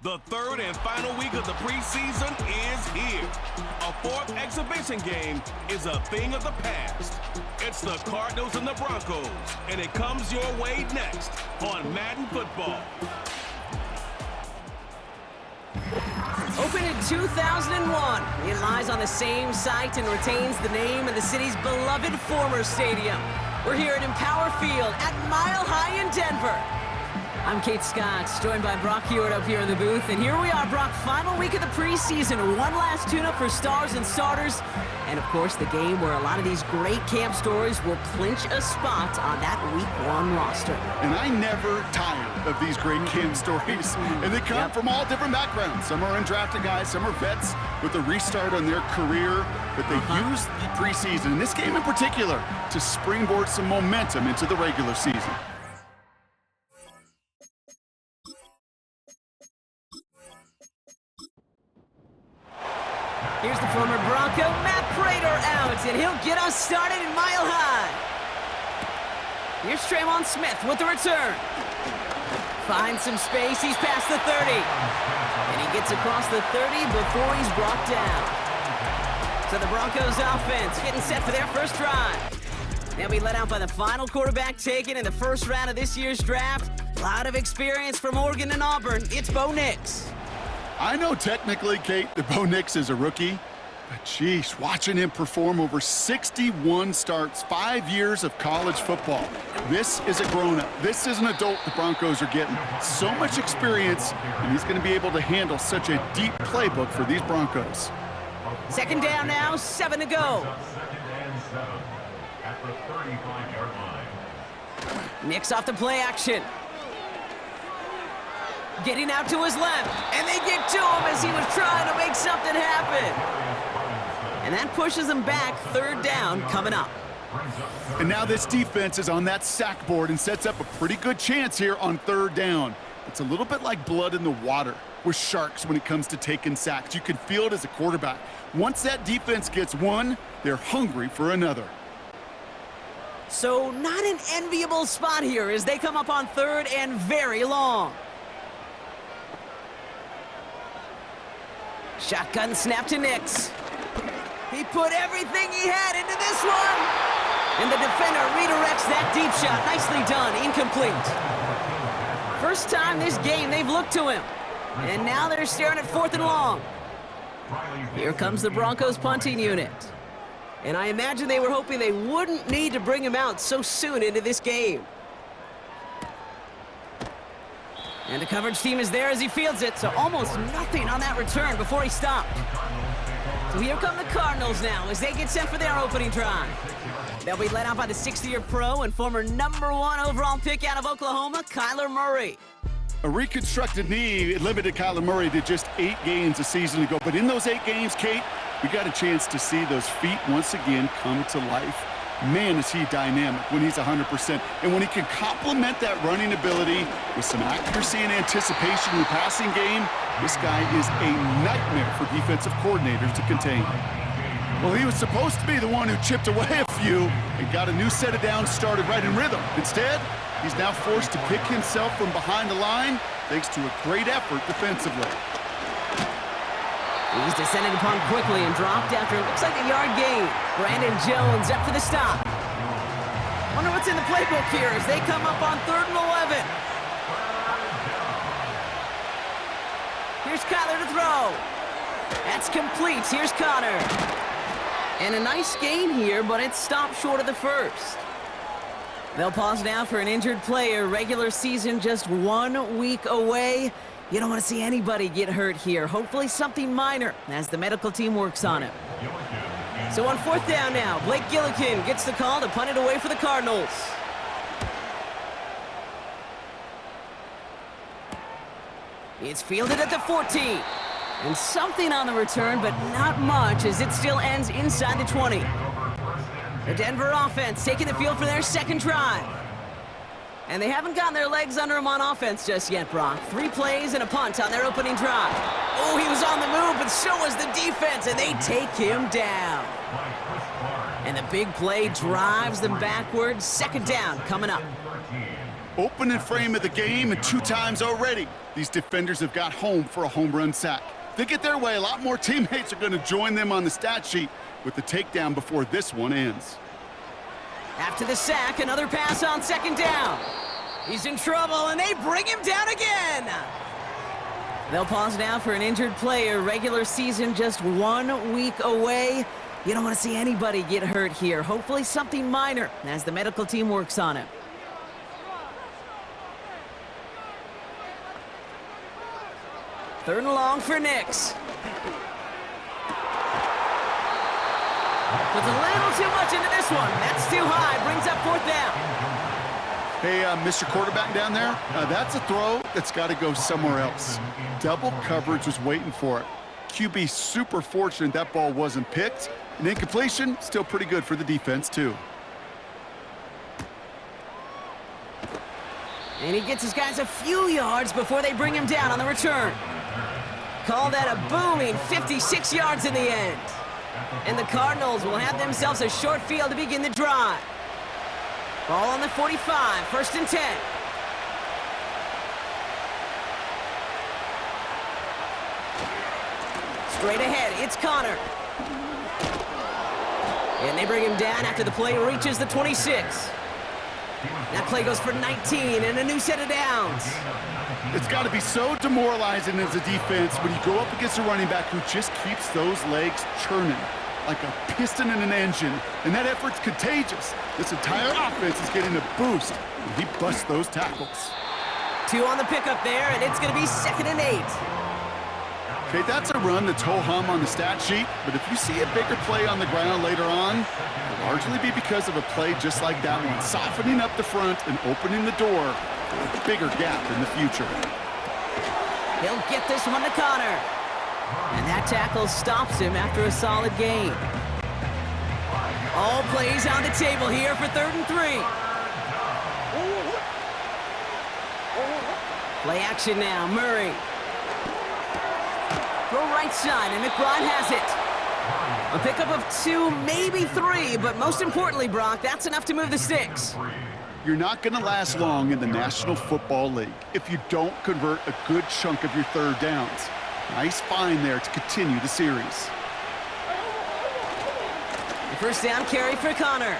The third and final week of the preseason is here. A fourth exhibition game is a thing of the past. It's the Cardinals and the Broncos, and it comes your way next on Madden Football. Opened in 2001, it lies on the same site and retains the name of the city's beloved former stadium. We're here at Empower Field at Mile High in Denver. I'm Kate Scott, joined by Brock Hewitt up here in the booth. And here we are, Brock, final week of the preseason. One last tune-up for stars and starters. And, of course, the game where a lot of these great camp stories will clinch a spot on that Week 1 roster. And I never tire of these great camp stories. And they come from all different backgrounds. Some are undrafted guys, some are vets with a restart on their career. But they use the preseason, in this game in particular, to springboard some momentum into the regular season. Here's the former Bronco, Matt Prater, out, and he'll get us started in Mile High. Here's Tremon Smith with the return. Finds some space, he's past the 30. And he gets across the 30 before he's brought down. So the Broncos offense getting set for their first drive. They'll be led out by the final quarterback taken in the first round of this year's draft. A lot of experience from Oregon and Auburn. It's Bo Nix. I know technically, Kate, that Bo Nix is a rookie, but geez, watching him perform over 61 starts, 5 years of college football. This is a grown-up. This is an adult the Broncos are getting. So much experience, and he's going to be able to handle such a deep playbook for these Broncos. Second down now, 7 to go. Nix off the play action. Getting out to his left, and they get to him as he was trying to make something happen. And that pushes him back, third down coming up. And now this defense is on that sack board and sets up a pretty good chance here on third down. It's a little bit like blood in the water with sharks when it comes to taking sacks. You can feel it as a quarterback. Once that defense gets one, they're hungry for another. So not an enviable spot here as they come up on third and very long. Shotgun snap to Nix. He put everything he had into this one. And the defender redirects that deep shot. Nicely done. Incomplete. First time this game they've looked to him. And now they're staring at fourth and long. Here comes the Broncos punting unit. And I imagine they were hoping they wouldn't need to bring him out so soon into this game. And the coverage team is there as he fields it, so almost nothing on that return before he stopped. So here come the Cardinals now as they get set for their opening drive. They'll be led out by the 6th-year pro and former #1 overall pick out of Oklahoma, Kyler Murray. A reconstructed knee limited Kyler Murray to just 8 games a season ago. But in those 8 games, Kate, we got a chance to see those feet once again come to life. Man, is he dynamic when he's 100%. And when he can complement that running ability with some accuracy and anticipation in the passing game, this guy is a nightmare for defensive coordinators to contain. Well, he was supposed to be the one who chipped away a few and got a new set of downs started right in rhythm. Instead, he's now forced to pick himself from behind the line thanks to a great effort defensively. He's descended upon quickly and dropped after it looks like a yard gain. Brandon Jones up for the stop. Wonder what's in the playbook here as they come up on 3rd and 11. Here's Kyler to throw. That's complete. Here's Connor. And a nice gain here, but it's stopped short of the first. They'll pause now for an injured player. Regular season just 1 week away. You don't want to see anybody get hurt here. Hopefully something minor as the medical team works on it. So on 4th down now, Blake Gillikin gets the call to punt it away for the Cardinals. It's fielded at the 14. And something on the return, but not much as it still ends inside the 20. The Denver offense taking the field for their second drive. And they haven't gotten their legs under them on offense just yet, Brock. 3 plays and a punt on their opening drive. Oh, he was on the move, but so was the defense, and they take him down. And the big play drives them backwards. Second down coming up. Opening frame of the game, and 2 times already, these defenders have got home for a home run sack. If they get their way, a lot more teammates are going to join them on the stat sheet with the takedown before this one ends. After the sack, another pass on second down. He's in trouble, and they bring him down again. They'll pause now for an injured player. Regular season just 1 week away. You don't want to see anybody get hurt here. Hopefully something minor as the medical team works on it. Third and long for Nix. Puts a little too much into this one. That's too high. Brings up fourth down. Hey, Mr. Quarterback down there, that's a throw that's got to go somewhere else. Double coverage was waiting for it. QB super fortunate that ball wasn't picked. And incompletion, still pretty good for the defense, too. And he gets his guys a few yards before they bring him down on the return. Call that a booming 56 yards in the end. And the Cardinals will have themselves a short field to begin the drive. Ball on the 45, first and 10. Straight ahead, it's Connor. And they bring him down after the play reaches the 26. That play goes for 19 and a new set of downs. It's got to be so demoralizing as a defense when you go up against a running back who just keeps those legs churning like a piston in an engine, and that effort's contagious. This entire offense is getting a boost when he busts those tackles. 2 on the pickup there, and it's going to be 2nd and 8. Okay, that's a run that's ho-hum on the stat sheet, but if you see a bigger play on the ground later on, it'll largely be because of a play just like that one, softening up the front and opening the door for a bigger gap in the future. He'll get this one to Connor. And that tackle stops him after a solid gain. All plays on the table here for 3rd and 3. Play action now, Murray. Throw right side, and McBride has it. A pickup of 2, maybe 3, but most importantly, Brock, that's enough to move the sticks. You're not going to last long in the National Football League if you don't convert a good chunk of your third downs. Nice find there to continue the series. The first down carry for Connor.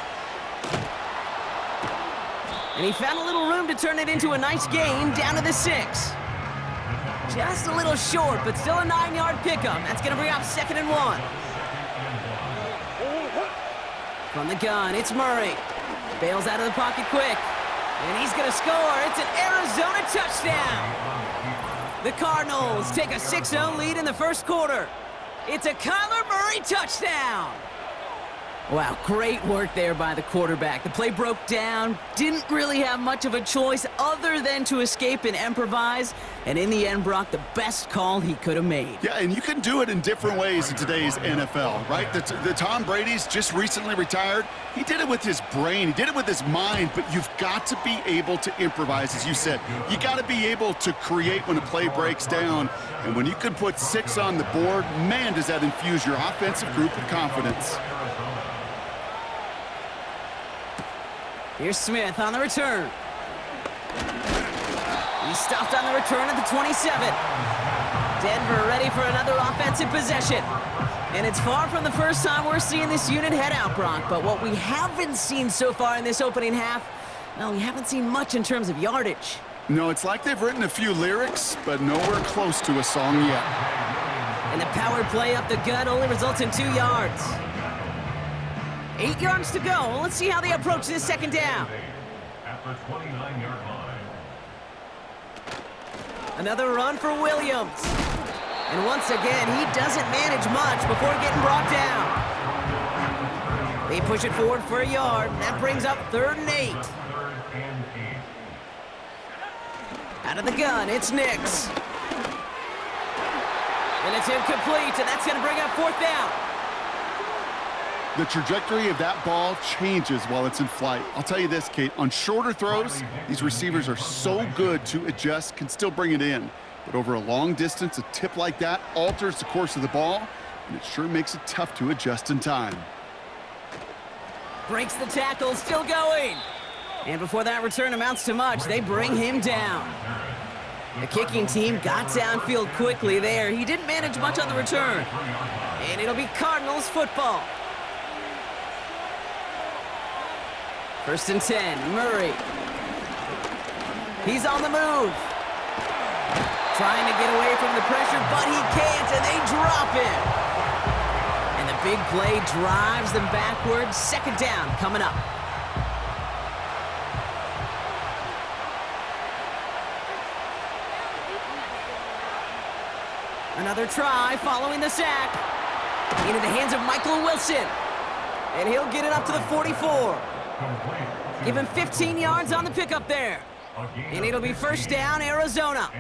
And he found a little room to turn it into a nice gain down to the 6. Just a little short, but still a 9-yard pickup. That's going to bring up 2nd and 1. From the gun, it's Murray. Bails out of the pocket quick. And he's going to score. It's an Arizona touchdown. The Cardinals take a 6-0 lead in the first quarter. It's a Kyler Murray touchdown. Wow, great work there by the quarterback. The play broke down, didn't really have much of a choice other than to escape and improvise. And in the end, Brock, the best call he could have made. Yeah, and you can do it in different ways in today's NFL, right? The Tom Brady's just recently retired. He did it with his brain. He did it with his mind, but you've got to be able to improvise, as you said. You got to be able to create when a play breaks down. And when you can put 6 on the board, man, does that infuse your offensive group with confidence. Here's Smith on the return. He stopped on the return at the 27. Denver ready for another offensive possession. And it's far from the first time we're seeing this unit head out, Brock. But what we haven't seen so far in this opening half, well, we haven't seen much in terms of yardage. No, it's like they've written a few lyrics, but nowhere close to a song yet. And the power play up the gut only results in 2 yards. 8 yards to go. Let's see how they approach this second down. At the 29-yard line. Another run for Williams. And once again, he doesn't manage much before getting brought down. They push it forward for a yard, and that brings up 3rd and 8. Out of the gun, it's Nix. And it's incomplete, and that's going to bring up 4th down. The trajectory of that ball changes while it's in flight. I'll tell you this, Kate, on shorter throws, these receivers are so good to adjust, can still bring it in. But over a long distance, a tip like that alters the course of the ball, and it sure makes it tough to adjust in time. Breaks the tackle, still going. And before that return amounts to much, they bring him down. The kicking team got downfield quickly there. He didn't manage much on the return. And it'll be Cardinals football. 1st and 10, Murray. He's on the move. Trying to get away from the pressure, but he can't, and they drop him. And the big play drives them backwards. 2nd down coming up. Another try following the sack. Into the hands of Michael Wilson. And he'll get it up to the 44. Give him 15 yards on the pickup there. And it'll be 1st down, Arizona.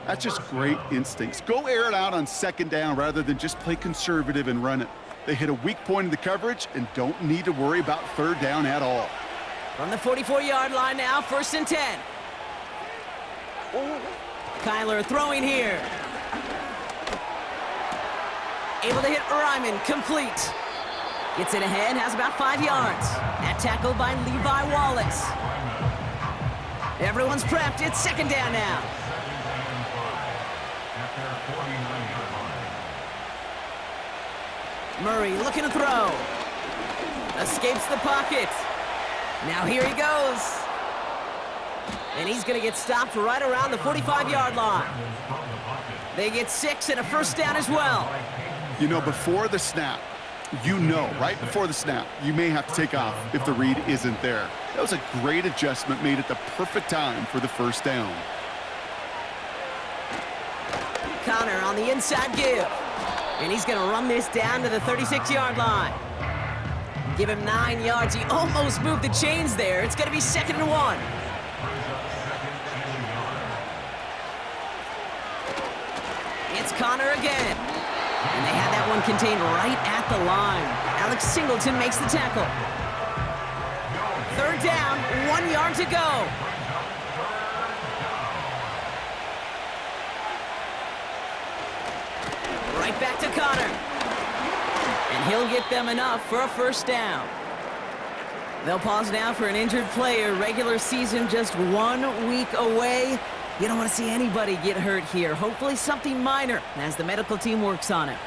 That's just great instincts. Go air it out on 2nd down rather than just play conservative and run it. They hit a weak point in the coverage and don't need to worry about 3rd down at all. From the 44-yard line now, 1st and 10. Kyler throwing here. Able to hit Ryman, complete. Gets it ahead, has about 5 yards. That tackle by Levi Wallace. Everyone's prepped, it's 2nd down now. Murray looking to throw. Escapes the pocket. Now here he goes. And he's going to get stopped right around the 45-yard line. They get 6 and a 1st down as well. You know, before the snap, right before the snap, you may have to take off if the read isn't there. That was a great adjustment made at the perfect time for the 1st down. Connor on the inside give. And he's going to run this down to the 36-yard line. Give him 9 yards. He almost moved the chains there. It's going to be 2nd and 1. It's Connor again. And they had that one contained right at the line. Alex Singleton makes the tackle. 3rd down, 1 yard to go. Right back to Connor. And he'll get them enough for a 1st down. They'll pause now for an injured player. Regular season just 1 week away. You don't want to see anybody get hurt here. Hopefully something minor as the medical team works on it.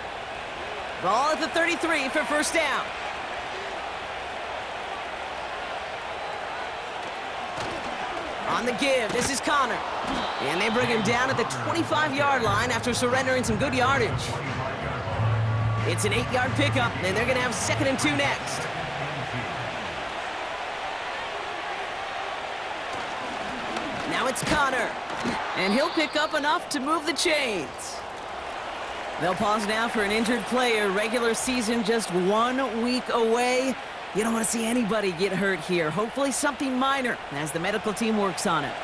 Ball at the 33 for 1st down. On the give, this is Connor. And they bring him down at the 25-yard line after surrendering some good yardage. It's an 8-yard pickup, and they're going to have 2nd and 2 next. Now it's Connor. And he'll pick up enough to move the chains. They'll pause now for an injured player. Regular season just 1 week away. You don't want to see anybody get hurt here. Hopefully something minor as the medical team works on it.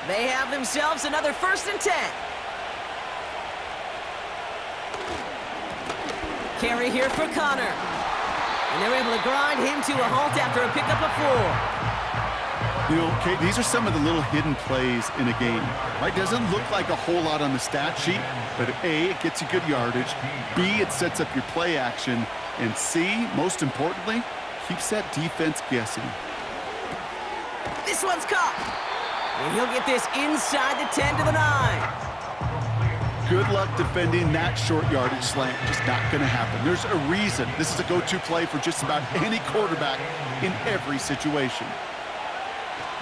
They have themselves another 1st and 10. Carry here for Connor. And they're able to grind him to a halt after a pickup of 4. You know, Kate, these are some of the little hidden plays in a game, right? Doesn't look like a whole lot on the stat sheet, but A, it gets you good yardage, B, it sets up your play action, and C, most importantly, keeps that defense guessing. This one's caught. And he'll get this inside the 10 to the 9. Good luck defending that short yardage slant. Just not going to happen. There's a reason this is a go-to play for just about any quarterback in every situation.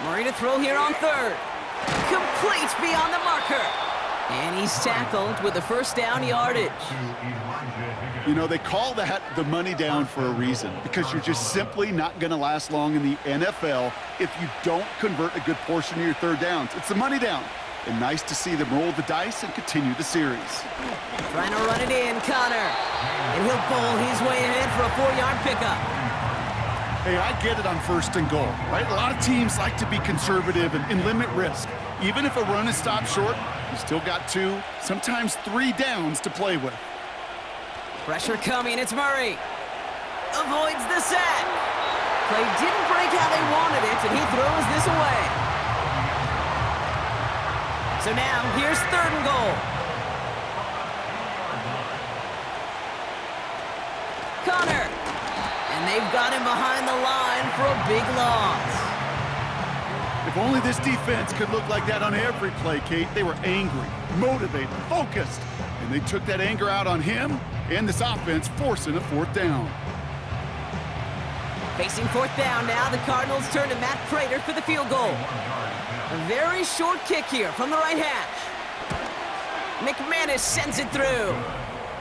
Murray to throw here on 3rd. Complete beyond the marker. And he's tackled with the 1st down yardage. You know, they call that the money down for a reason, because you're just simply not going to last long in the NFL if you don't convert a good portion of your 3rd downs. It's the money down. And nice to see them roll the dice and continue the series. Trying to run it in, Connor. And he'll bowl his way ahead for a 4-yard pickup. Hey, I get it on 1st and goal, right? A lot of teams like to be conservative and limit risk. Even if a run is stopped short, you still got 2, sometimes 3 downs to play with. Pressure coming, it's Murray. Avoids the sack. Play didn't break how they wanted it, and he throws this away. So now, here's 3rd and goal. Connor. And And they've got him behind the line for a big loss. If only this defense could look like that on every play, Kate. They were angry, motivated, focused, and they took that anger out on him and this offense, forcing a fourth down. Facing fourth down now, the Cardinals turn to Matt Prater for the field goal. A very short kick here from the right hash. McManus sends it through.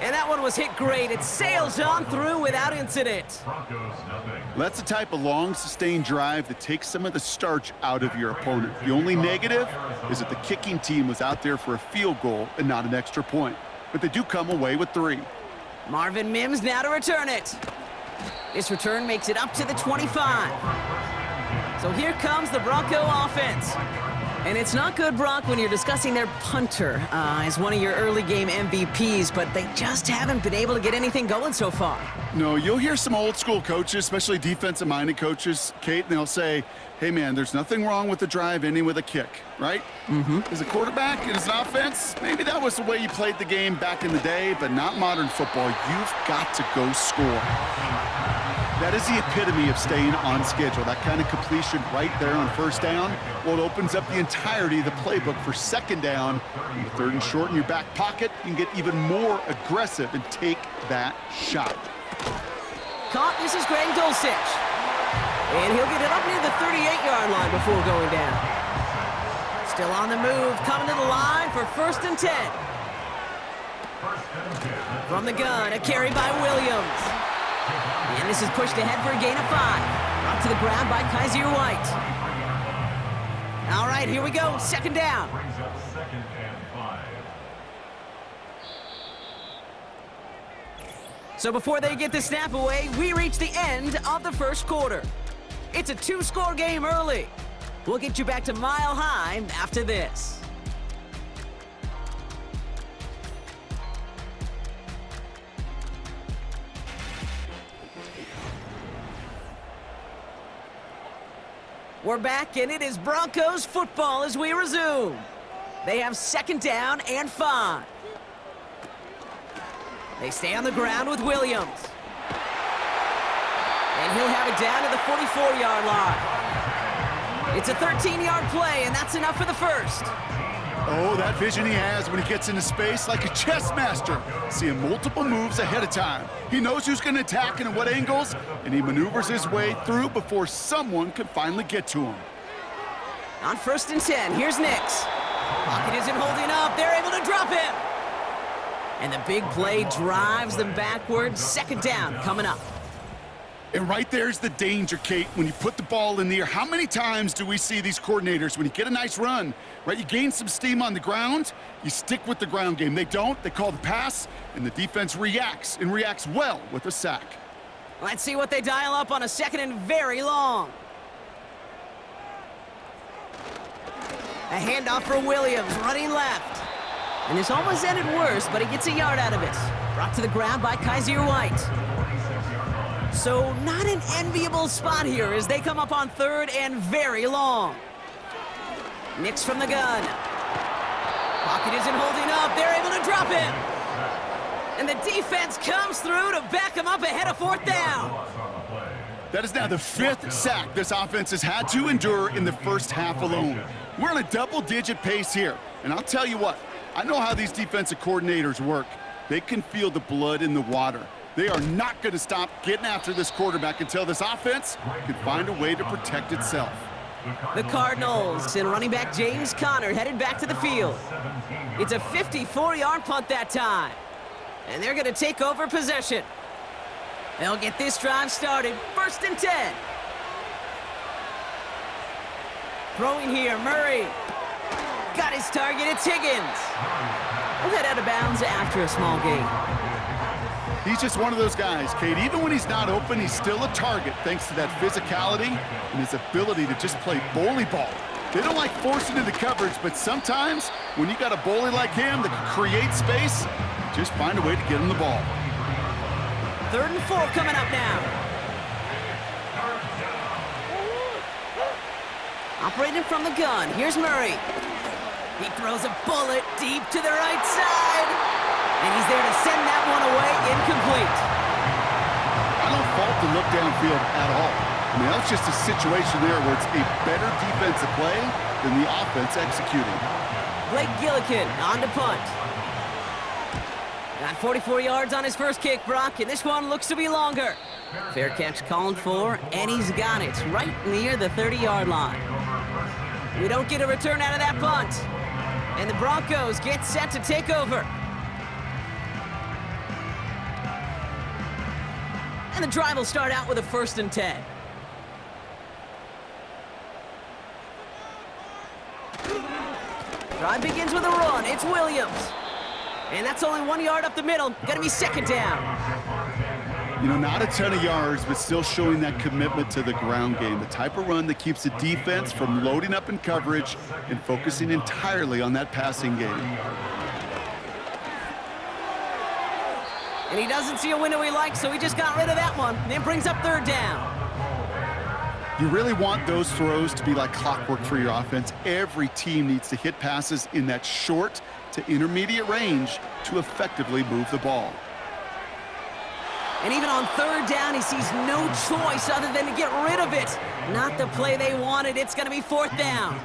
And that one was hit great. It sails on through without incident. Broncos, nothing. That's the type of long, sustained drive that takes some of the starch out of your opponent. The only negative is that the kicking team was out there for a field goal and not an extra point. But they do come away with 3. Marvin Mims now to return it. This return makes it up to the 25. So here comes the Bronco offense. And it's not good, Brock, when you're discussing their punter as one of your early game MVPs, but they just haven't been able to get anything going so far. No, you'll hear some old school coaches, especially defensive-minded coaches, Kate, and they'll say, hey, man, there's nothing wrong with the drive ending with a kick, right? As a quarterback, as an offense, maybe that was the way you played the game back in the day, but not modern football. You've got to go score. That is the epitome of staying on schedule. That kind of completion right there on first down, well, it opens up the entirety of the playbook for second down. In the third and short in your back pocket, you can get even more aggressive and take that shot. Caught, this is Greg Dulcich. And he'll get it up near the 38-yard line before going down. Still on the move, coming to the line for 1st and 10. From the gun, a carry by Williams. And this is pushed ahead for a gain of 5. Brought to the ground by Kaiser White. All right, here we go, second down. Brings up 2nd and 5. So before they get the snap away, we reach the end of the first quarter. It's a 2-score game early. We'll get you back to Mile High after this. We're back, and it is Broncos football as we resume. They have 2nd down and 5. They stay on the ground with Williams. And he'll have it down to the 44-yard line. It's a 13-yard play, and that's enough for the first. Oh, that vision he has when he gets into space, like a chess master, seeing multiple moves ahead of time. He knows who's going to attack and at what angles, and he maneuvers his way through before someone can finally get to him. On 1st and 10, here's Nix. Pocket isn't holding up. They're able to drop him. And the big play drives them backwards. 2nd down coming up. And right there's the danger, Kate, when you put the ball in the air. How many times do we see these coordinators, when you get a nice run, right, you gain some steam on the ground, you stick with the ground game. They don't, they call the pass, and the defense reacts, and reacts well with a sack. Let's see what they dial up on a 2nd and very long. A handoff for Williams, running left. And this almost ended worse, but he gets a yard out of it. Brought to the ground by Kaiser White. So not an enviable spot here as they come up on 3rd and very long. Nix from the gun. Pocket isn't holding up. They're able to drop him. And the defense comes through to back him up ahead of 4th down. That is now the 5th sack this offense has had to endure in the first half alone. We're on a double-digit pace here. And I'll tell you what, I know how these defensive coordinators work. They can feel the blood in the water. They are not going to stop getting after this quarterback until this offense can find a way to protect itself. The Cardinals and running back James Conner headed back to the field. It's a 54-yard punt that time. And they're going to take over possession. They'll get this drive started. 1st and 10. Throwing here, Murray. Got his target, it's Higgins. We'll head out of bounds after a small gain. He's just one of those guys, Kate. Even when he's not open, he's still a target thanks to that physicality and his ability to just play bully ball. They don't like forcing into coverage, but sometimes when you got a bully like him that can create space, just find a way to get him the ball. 3rd and 4 coming up now. Operating from the gun, here's Murray. He throws a bullet deep to the right side. And he's there to send that one away incomplete. I don't fault to look downfield at all. I mean, that was just a situation there where it's a better defensive play than the offense executing. Blake Gillikin on to punt. Got 44 yards on his first kick, Brock, and this one looks to be longer. Fair catch called for, and he's got it right near the 30-yard line. We don't get a return out of that punt, and the Broncos get set to take over. And the drive will start out with a 1st and 10. Drive begins with a run. It's Williams. And that's only 1 yard up the middle. Gonna be 2nd down. You know, not a ton of yards, but still showing that commitment to the ground game. The type of run that keeps the defense from loading up in coverage and focusing entirely on that passing game. And he doesn't see a window he likes, so he just got rid of that one. And it brings up 3rd down. You really want those throws to be like clockwork for your offense. Every team needs to hit passes in that short to intermediate range to effectively move the ball. And even on 3rd down, he sees no choice other than to get rid of it. Not the play they wanted. It's going to be 4th down.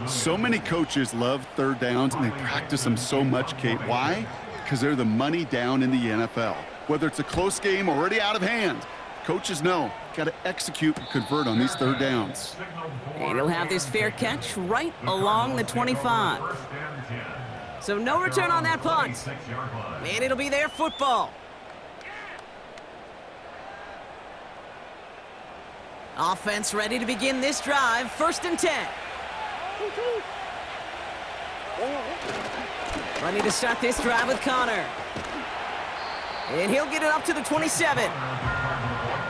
So many coaches love 3rd downs, and they practice them so much, Kate. Why? Because they're the money down in the NFL. Whether it's a close game already out of hand, coaches know, got to execute and convert on these 3rd downs. And he'll have this fair catch right along the 25. So no return on that punt. And it'll be their football. Offense ready to begin this drive. 1st and 10. Ready to start this drive with Connor. And he'll get it up to the 27.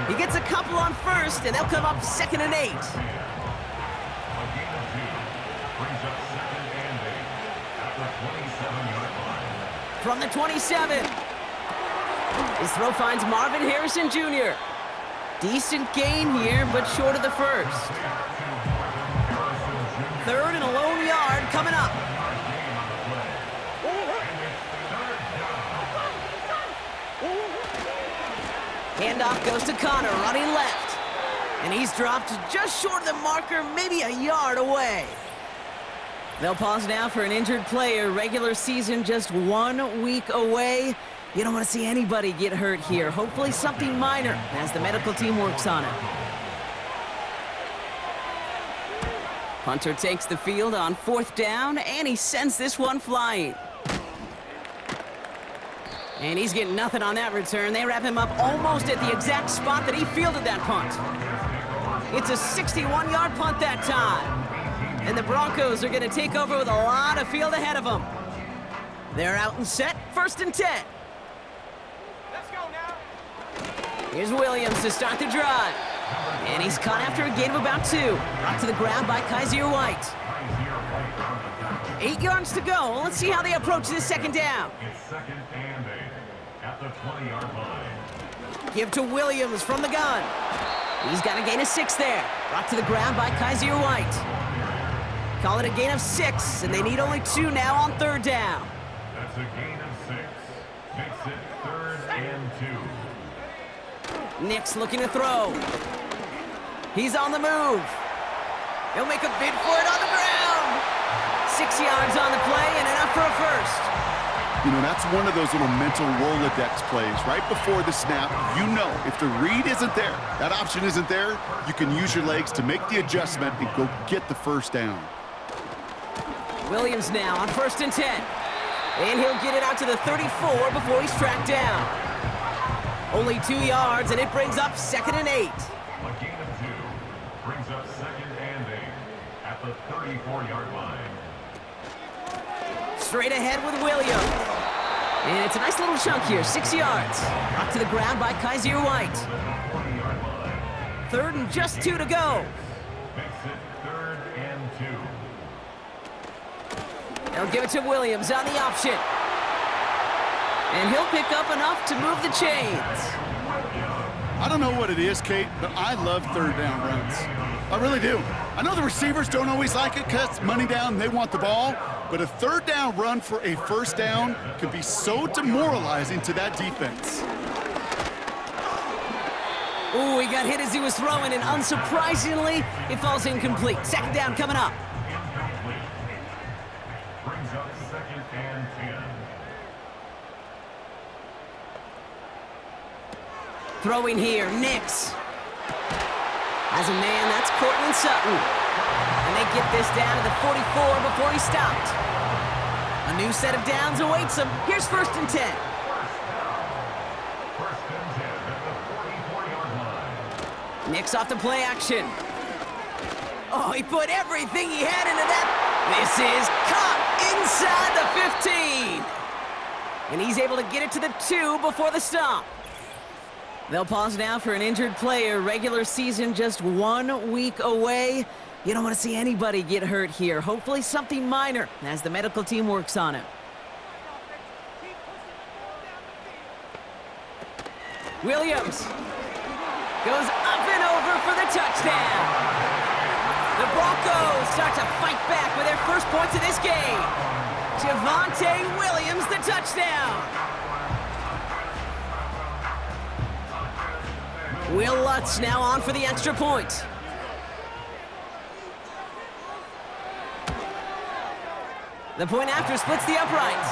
He gets a couple on 1st, and they'll come up 2nd and 8. From the 27. His throw finds Marvin Harrison Jr. Decent gain here, but short of the 1st. 3rd and a lone yard coming up. Handoff goes to Connor, running left. And he's dropped just short of the marker, maybe a yard away. They'll pause now for an injured player. Regular season just 1 week away. You don't want to see anybody get hurt here. Hopefully something minor as the medical team works on it. Punter takes the field on 4th down, and he sends this one flying. And he's getting nothing on that return. They wrap him up almost at the exact spot that he fielded that punt. It's a 61-yard punt that time. And the Broncos are going to take over with a lot of field ahead of them. They're out and set, 1st and 10. Let's go now. Here's Williams to start the drive. And he's caught after a gain of about 2. Brought to the ground by Kaiser White. 8 yards to go. Let's see how they approach this 2nd down. It's 2nd and 8 at the 20-yard line. Give to Williams from the gun. He's got a gain of 6 there. Brought to the ground by Kaiser White. Call it a gain of 6, and they need only 2 now on 3rd down. That's a gain of 6. Makes it 3rd and 2. Nick's looking to throw. He's on the move. He'll make a bid for it on the ground. 6 yards on the play and enough for a 1st. You know, that's one of those little mental Rolodex plays. Right before the snap, you know if the read isn't there, that option isn't there, you can use your legs to make the adjustment and go get the 1st down. Williams now on 1st and 10. And he'll get it out to the 34 before he's tracked down. Only 2 yards, and it brings up 2nd and 8. A gain of 2 brings up 2nd and 8 at the 34-yard line. Straight ahead with Williams. And it's a nice little chunk here, 6 yards. Brought to the ground by Kaiser White. 3rd and just 2 to go. Makes it 3rd and 2. They'll give it to Williams on the option. And he'll pick up enough to move the chains. I don't know what it is, Kate, but I love 3rd down runs. I really do. I know the receivers don't always like it because money down, they want the ball. But a 3rd down run for a 1st down can be so demoralizing to that defense. Ooh, he got hit as he was throwing, and unsurprisingly, it falls incomplete. Second down coming up. Incomplete. Brings up 2nd and 10. Throwing here, Nix. As a man, that's Cortland Sutton. And they get this down to the 44 before he stopped. A new set of downs awaits him. Here's 1st and 10. First and 10 at the 44-yard line. Nix off the play action. Oh, he put everything he had into that. This is caught inside the 15. And he's able to get it to the 2 before the stop. They'll pause now for an injured player. Regular season just 1 week away. You don't want to see anybody get hurt here. Hopefully something minor as the medical team works on it. Williams goes up and over for the touchdown. The Broncos start to fight back with their first points of this game. Javonte Williams, the touchdown. Will Lutz now on for the extra point. The point after splits the uprights.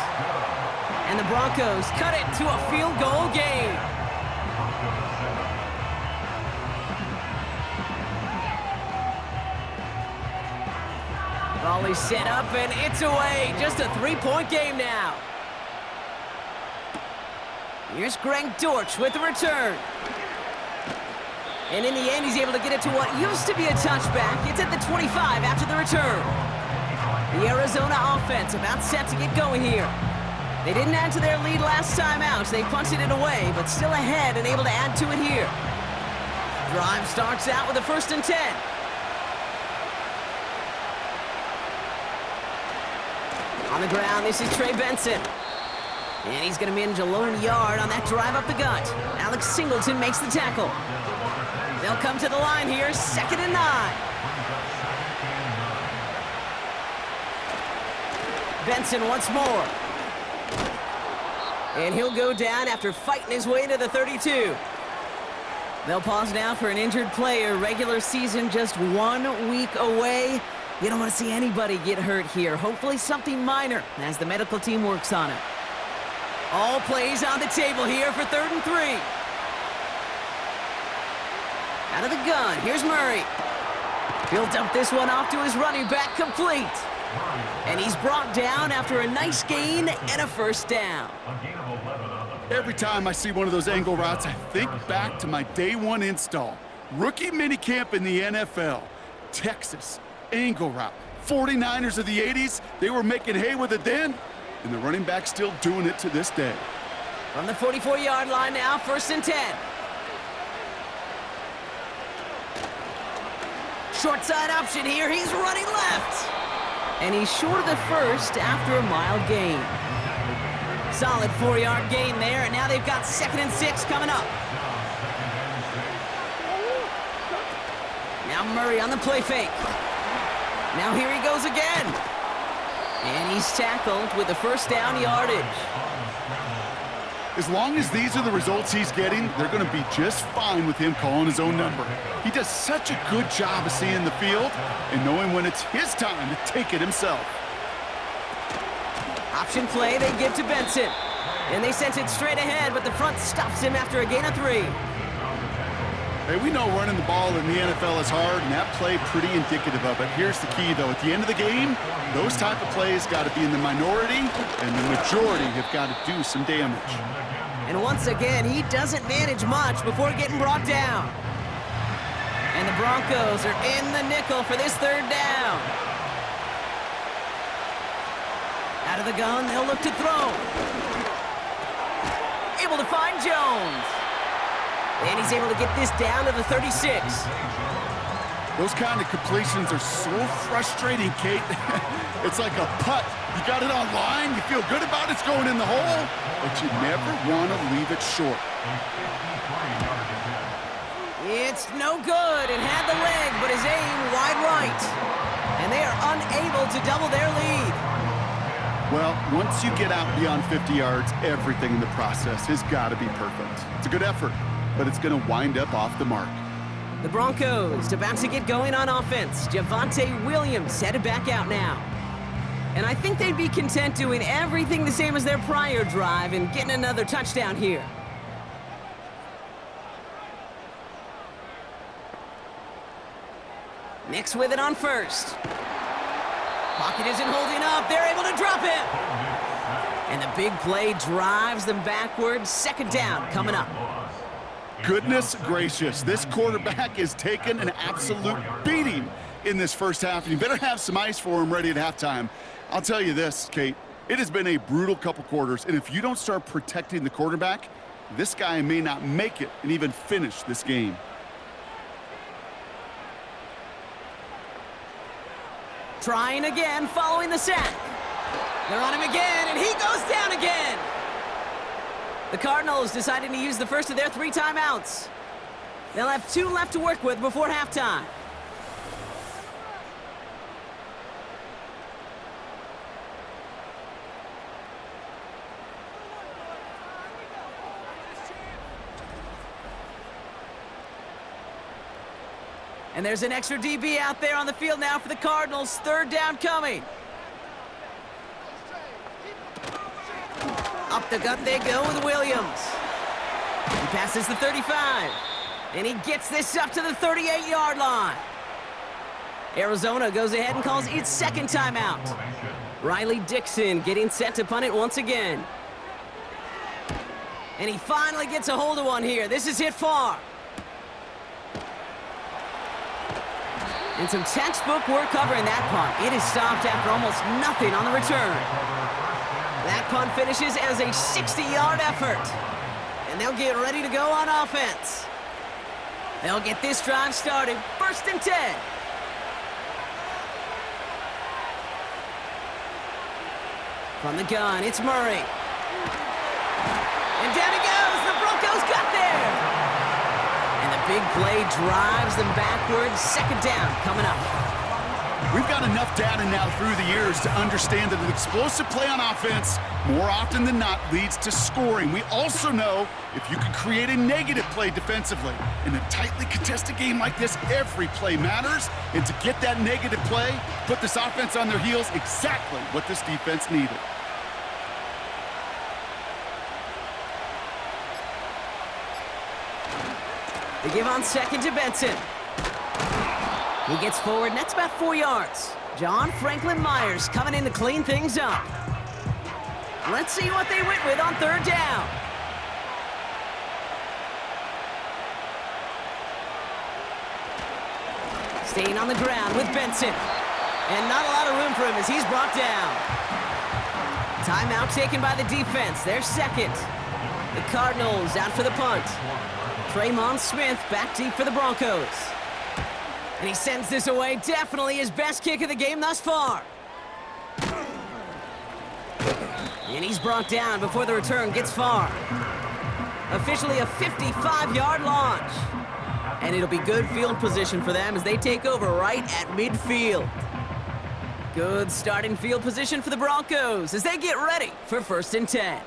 And the Broncos cut it to a field goal game. Volley set up and it's away. Just a 3-point game now. Here's Greg Dortch with the return. And in the end, he's able to get it to what used to be a touchback. It's at the 25 after the return. The Arizona offense about set to get going here. They didn't add to their lead last time out. They punted it away, but still ahead and able to add to it here. Drive starts out with a 1st and 10. On the ground, this is Trey Benson. And he's going to manage a lone yard on that drive up the gut. Alex Singleton makes the tackle. They'll come to the line here, 2nd and 9. Benson once more. And he'll go down after fighting his way into the 32. They'll pause now for an injured player. Regular season just 1 week away. You don't want to see anybody get hurt here. Hopefully something minor as the medical team works on it. All plays on the table here for 3rd and 3. Out of the gun, here's Murray. He'll dump this one off to his running back, complete. And he's brought down after a nice gain and a 1st down. Every time I see one of those angle routes, I think back to my day 1 install. Rookie minicamp in the NFL. Texas, angle route. 49ers of the 80s, they were making hay with it then, and the running back's still doing it to this day. From the 44-yard line now, 1st and 10. Short side option here, he's running left. And he's short of the 1st after a mild gain. Solid 4-yard gain there, and now they've got 2nd and 6 coming up. Now Murray on the play fake. Now here he goes again. And he's tackled with the 1st down yardage. As long as these are the results he's getting, they're going to be just fine with him calling his own number. He does such a good job of seeing the field and knowing when it's his time to take it himself. Option play they give to Benson. And they sent it straight ahead, but the front stops him after a gain of 3. Hey, we know running the ball in the NFL is hard, and that play pretty indicative of it. Here's the key, though. At the end of the game, those type of plays got to be in the minority, and the majority have got to do some damage. And once again, he doesn't manage much before getting brought down. And the Broncos are in the nickel for this 3rd down. Out of the gun, they'll look to throw. Able to find Jones. And he's able to get this down to the 36. Those kind of completions are so frustrating, Kate. It's like a putt. You got it on line, you feel good about it's going in the hole, but you never want to leave it short. It's no good. It had the leg, but his aim wide right. And they are unable to double their lead. Well, once you get out beyond 50 yards, everything in the process has got to be perfect. It's a good effort. but it's going to wind up off the mark. The Broncos about to get going on offense. Javonte Williams headed back out now. And I think they'd be content doing everything the same as their prior drive and getting another touchdown here. Nix with it on first. Pocket isn't holding up. They're able to drop him. And the big play drives them backwards. Second down coming up. Goodness gracious, this quarterback is taking an absolute beating in this first half. And you better have some ice for him ready at halftime. I'll tell you this, Kate, it has been a brutal couple quarters. And if you don't start protecting the quarterback, this guy may not make it and even finish this game. Trying again, following the sack. They're on him again, and he goes down again. The Cardinals decided to use the first of their 3 timeouts. They'll have 2 left to work with before halftime. And there's an extra DB out there on the field now for the Cardinals. Third down coming. Up the gut they go with Williams. He passes the 35. And he gets this up to the 38-yard line. Arizona goes ahead and calls its second timeout. Riley Dixon getting set to punt it once again. And he finally gets a hold of one here. This is hit far. And some textbook work covering that punt. It is stopped after almost nothing on the return. That punt finishes as a 60-yard effort. And they'll get ready to go on offense. They'll get this drive started. 1st and 10. From the gun, it's Murray. And down he goes. The Broncos got there. And the big play drives them backwards. Second down coming up. We've got enough data now through the years to understand that an explosive play on offense, more often than not, leads to scoring. We also know if you can create a negative play defensively. In a tightly contested game like this, every play matters. And to get that negative play, put this offense on their heels, exactly what this defense needed. They give on second to Benson. He gets forward, and that's about 4 yards. John Franklin Myers coming in to clean things up. Let's see what they went with on third down. Staying on the ground with Benson. And not a lot of room for him as he's brought down. Timeout taken by the defense. Their second. The Cardinals out for the punt. Tremon Smith back deep for the Broncos. And he sends this away. Definitely his best kick of the game thus far. And he's brought down before the return gets far. Officially a 55-yard launch. And it'll be good field position for them as they take over right at midfield. Good starting field position for the Broncos as they get ready for 1st and 10.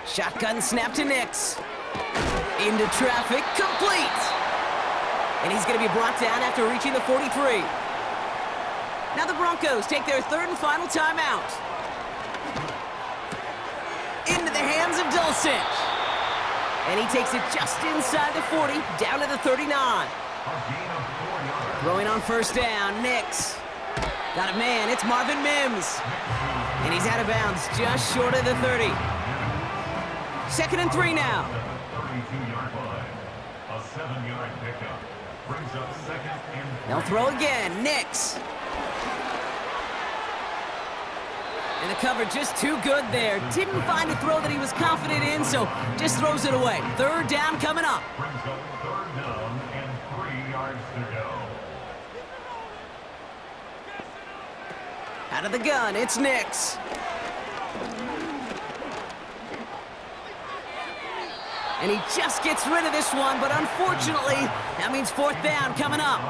Shotgun snap to Nix. Into traffic, complete. And he's going to be brought down after reaching the 43. Now the Broncos take their 3rd and final timeout. Into the hands of Dulcich. And he takes it just inside the 40, down to the 39. Throwing on 1st down, Nix. Got a man, it's Marvin Mims. And he's out of bounds, just short of the 30. 2nd and 3 now. 32-yard line. A 7-yard pickup. Brings up 2nd and 3. They'll throw again, Nix. And the cover just too good there. Didn't find a throw that he was confident in, so just throws it away. 3rd down coming up. Brings up 3rd down and 3 yards to go. Out of the gun, it's Nix. And he just gets rid of this one, but unfortunately, that means 4th down coming up.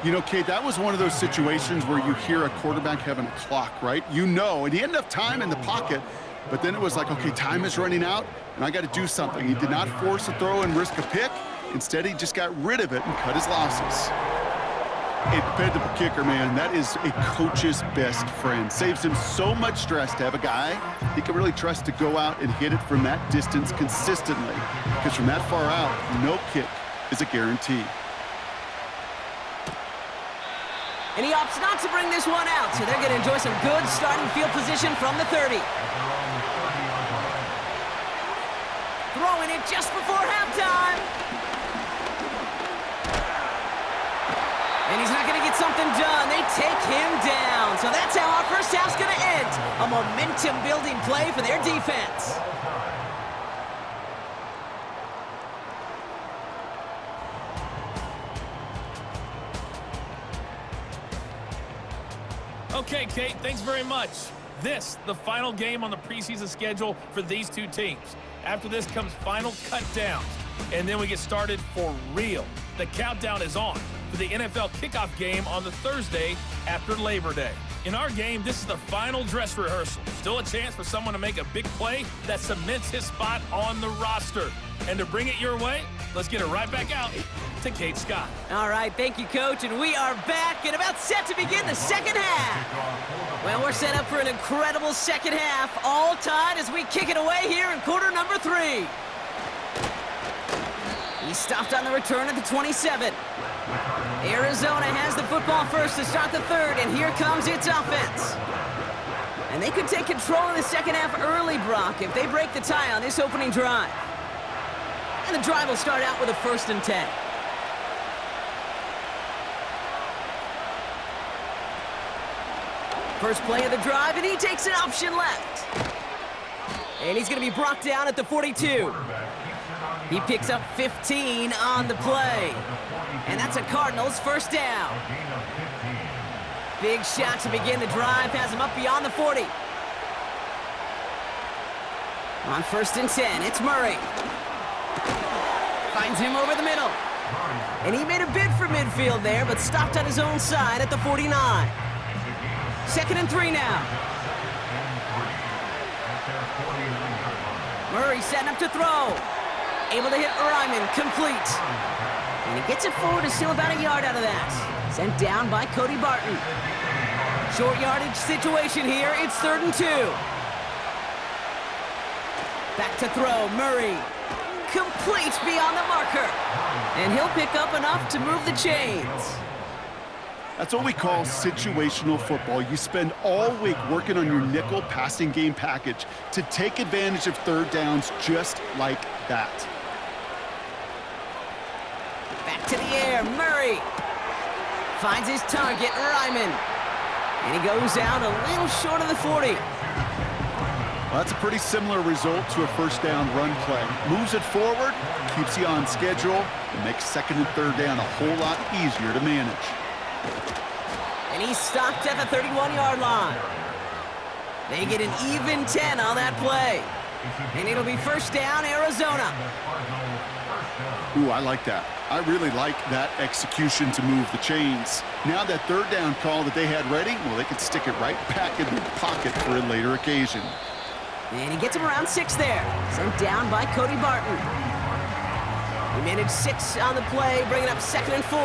You know, Kate, that was one of those situations where you hear a quarterback having a clock, right? You know, and he had enough time in the pocket but then it was like, okay, time is running out, and I got to do something. He did not force a throw and risk a pick. Instead, he just got rid of it and cut his losses. A dependable kicker, man, that is a coach's best friend. Saves him so much stress to have a guy he can really trust to go out and hit it from that distance consistently. Because from that far out, no kick is a guarantee. And he opts not to bring this one out, so they're going to enjoy some good starting field position from the 30. Throwing it just before halftime. And he's not going to get something done. They take him down. So that's how our first half's going to end. A momentum-building play for their defense. Okay, Kate, thanks very much. This, the final game on the preseason schedule for these two teams. After this comes final cut downs, and then we get started for real. The countdown is on for the NFL kickoff game on the Thursday after Labor Day. In our game, this is the final dress rehearsal. Still a chance for someone to make a big play that cements his spot on the roster. And to bring it your way, let's get it right back out to Kate Scott. All right, thank you, Coach, and we are back and about set to begin the second half. Well, we're set up for an incredible second half, all tied as we kick it away here in quarter number 3. He stopped on the return at the 27. Arizona has the football first to start the third, and here comes its offense. And they could take control in the second half early, Brock, if they break the tie on this opening drive. And the drive will start out with a 1st and 10. First play of the drive, and he takes an option left. And he's going to be brought down at the 42. He picks up 15 on the play. And that's a Cardinals first down. Big shot to begin the drive, has him up beyond the 40. On 1st and 10, it's Murray. Finds him over the middle. And he made a bid for midfield there, but stopped on his own side at the 49. 2nd and 3 now. Murray setting up to throw. Able to hit Ryman, complete. And he gets it forward to steal about a yard out of that. Sent down by Cody Barton. Short yardage situation here. It's 3rd and 2. Back to throw, Murray. Complete beyond the marker. And he'll pick up enough to move the chains. That's what we call situational football. You spend all week working on your nickel passing game package to take advantage of third downs just like that. Back to the air, Murray. Finds his target, Ryman. And he goes out a little short of the 40. Well, that's a pretty similar result to a first down run play. Moves it forward, keeps you on schedule, and makes 2nd and 3rd down a whole lot easier to manage. And he's stopped at the 31-yard line. They get an even 10 on that play. And it'll be first down, Arizona. Ooh, I like that. I really like that execution to move the chains. Now that third down call that they had ready, well, they can stick it right back in the pocket for a later occasion. And he gets him around 6 there. Sent down by Cody Barton. He managed 6 on the play, bringing up 2nd and 4.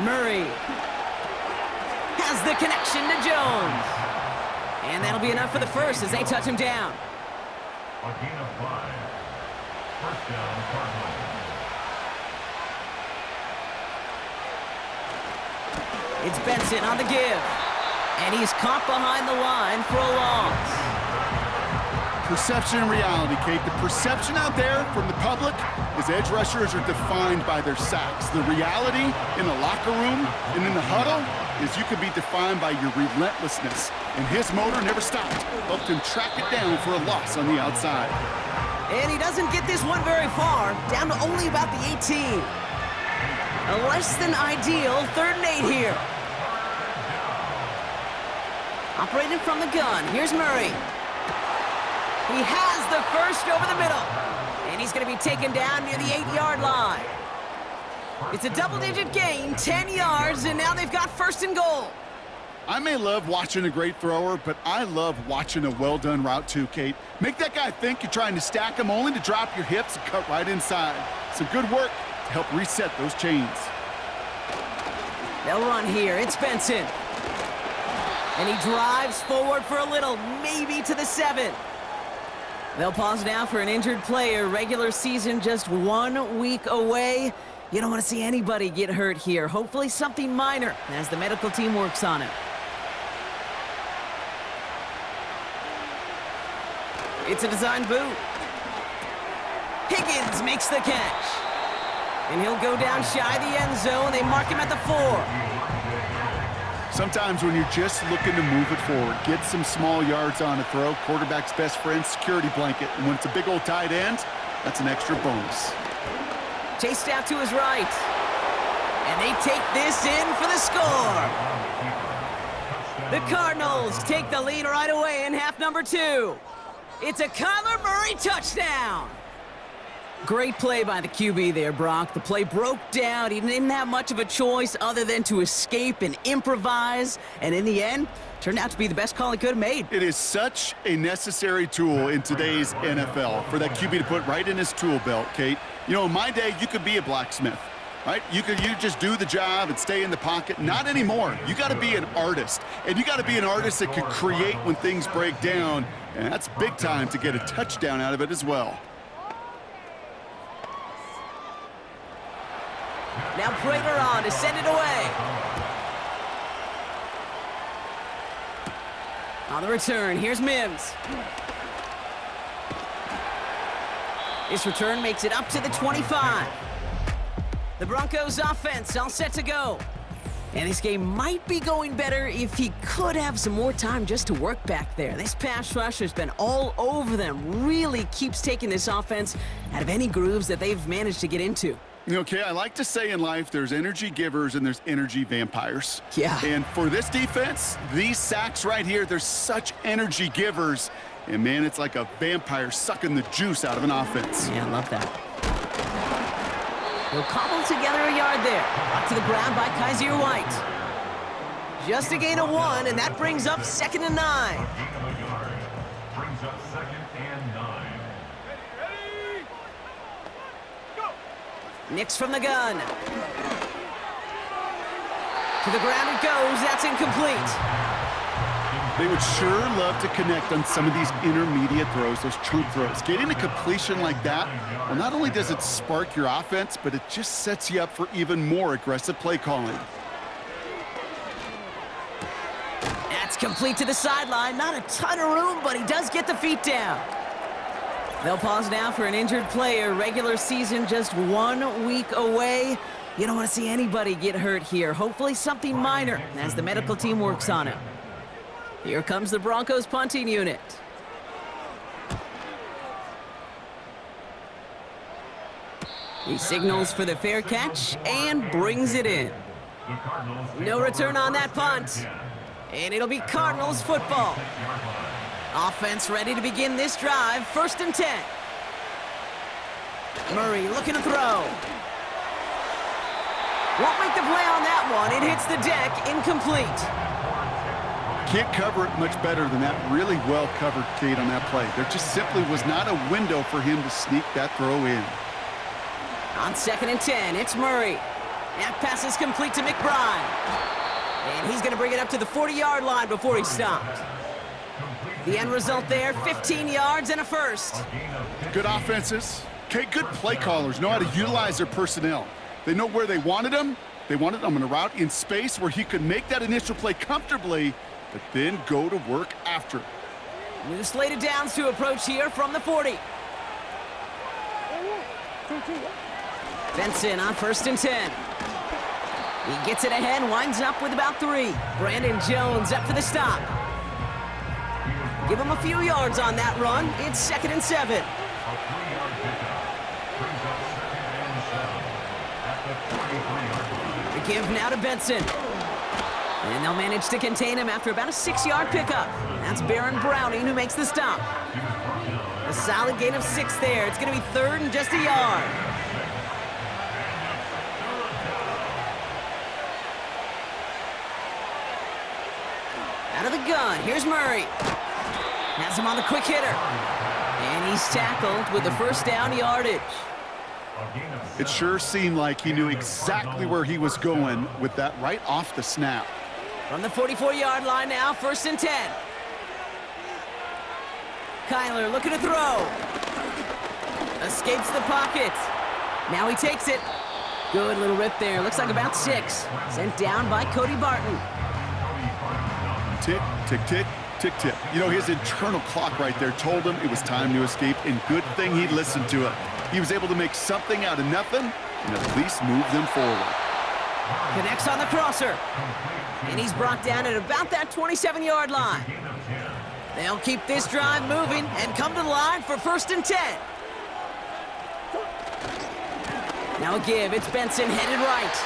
Murray has the connection to Jones. And that'll be enough for the first as they touch him down. A gain of 5. First down, Cardinals. It's Benson on the give. And he's caught behind the line for a loss. Perception and reality, Kate. The perception out there from the public is edge rushers are defined by their sacks. The reality in the locker room and in the huddle is you can be defined by your relentlessness. And his motor never stopped. Helped him track it down for a loss on the outside. And he doesn't get this one very far, down to only about the 18. A less than ideal 3rd and 8 here. Operating from the gun, here's Murray. He has the first over the middle. And he's going to be taken down near the 8-yard line. It's a double-digit gain, 10 yards, and now they've got 1st and goal. I may love watching a great thrower, but I love watching a well-done route too, Kate. Make that guy think you're trying to stack him only to drop your hips and cut right inside. Some good work to help reset those chains. They'll run here. It's Benson. And he drives forward for a little, maybe to the 7. They'll pause now for an injured player. Regular season just 1 week away. You don't want to see anybody get hurt here. Hopefully something minor as the medical team works on it. It's a design boot. Higgins makes the catch. And he'll go down shy of the end zone. They mark him at the 4. Sometimes when you're just looking to move it forward, get some small yards on a throw, quarterback's best friend, security blanket. And when it's a big old tight end, that's an extra bonus. Chased out to his right. And they take this in for the score. The Cardinals take the lead right away in half number 2. It's a Kyler Murray touchdown. Great play by the QB there, Brock. The play broke down. He didn't have much of a choice other than to escape and improvise. And in the end, turned out to be the best call he could have made. It is such a necessary tool in today's NFL for that QB to put right in his tool belt, Kate. You know, in my day, you could be a blacksmith, right? You just do the job and stay in the pocket. Not anymore. You got to be an artist. And you got to be an artist that can create when things break down. And that's big time to get a touchdown out of it as well. Now Prater on to send it away. On the return, here's Mims. This return makes it up to the 25. The Broncos offense all set to go. And this game might be going better if he could have some more time just to work back there. This pass rush has been all over them. Really keeps taking this offense out of any grooves that they've managed to get into. Okay, I like to say in life there's energy givers and there's energy vampires. Yeah. And for this defense, these sacks right here, they're such energy givers. And man, it's like a vampire sucking the juice out of an offense. Yeah, I love that. He'll cobble together a yard there. Brought to the ground by Kaiser White. Just a gain of 1, and that brings up 2nd and 9. Brings up 2nd and 9. Nix from the gun. To the ground it goes. That's incomplete. They would sure love to connect on some of these intermediate throws, those chunk throws. Getting a completion like that, well, not only does it spark your offense, but it just sets you up for even more aggressive play calling. That's complete to the sideline. Not a ton of room, but he does get the feet down. They'll pause now for an injured player. Regular season just 1 week away. You don't want to see anybody get hurt here. Hopefully something minor as the medical team works on it. Here comes the Broncos punting unit. He signals for the fair catch and brings it in. No return on that punt. And it'll be Cardinals football. Offense ready to begin this drive. 1st and 10. Murray looking to throw. Won't make the play on that one. It hits the deck. Incomplete. Can't cover it much better than that. Really well covered, Kate, on that play. There just simply was not a window for him to sneak that throw in. On 2nd and 10, it's Murray. That pass is complete to McBride. And he's going to bring it up to the 40-yard line before he stopped. The end result there, 15 yards and a first. Good offenses. Okay, good play callers know how to utilize their personnel. They know where they wanted them. They wanted them in a route in space where he could make that initial play comfortably, but then go to work after. New slate of downs to approach here from the 40. Benson on 1st and 10. He gets it ahead, winds up with about 3. Brandon Jones up for the stop. Give him a few yards on that run. It's 2nd and 7. A 3-yard pickup. Brings up 2nd and 7 at the 43-yard line. The give now to Benson. And they'll manage to contain him after about a 6-yard pickup. That's Baron Browning who makes the stop. A solid gain of 6 there. It's going to be 3rd and just a yard. Out of the gun, here's Murray. Has him on the quick hitter. And he's tackled with the first down yardage. It sure seemed like he knew exactly where he was going with that right off the snap. From the 44-yard line now, 1st and 10. Kyler looking to throw. Escapes the pocket. Now he takes it. Good little rip there. Looks like about 6. Sent down by Cody Barton. Tick, tick, tick, tick, tick. You know, his internal clock right there told him it was time to escape, and good thing he listened to it. He was able to make something out of nothing and at least move them forward. Connects on the crosser. And he's brought down at about that 27-yard line. They'll keep this drive moving and come to the line for 1st and 10. Now a give. It's Benson headed right.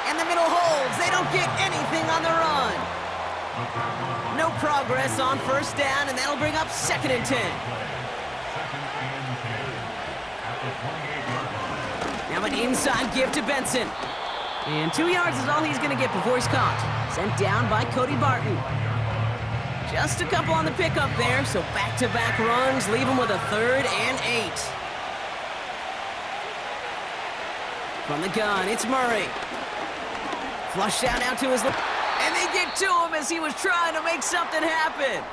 And the middle holds. They don't get anything on the run. No progress on 1st down, and that'll bring up 2nd and 10. Now an inside give to Benson. And 2 yards is all he's going to get before he's caught. Sent down by Cody Barton. Just a couple on the pickup there, so back-to-back runs leave him with a 3rd and 8. From the gun, it's Murray. Flushed out now to his left. And they get to him as he was trying to make something happen.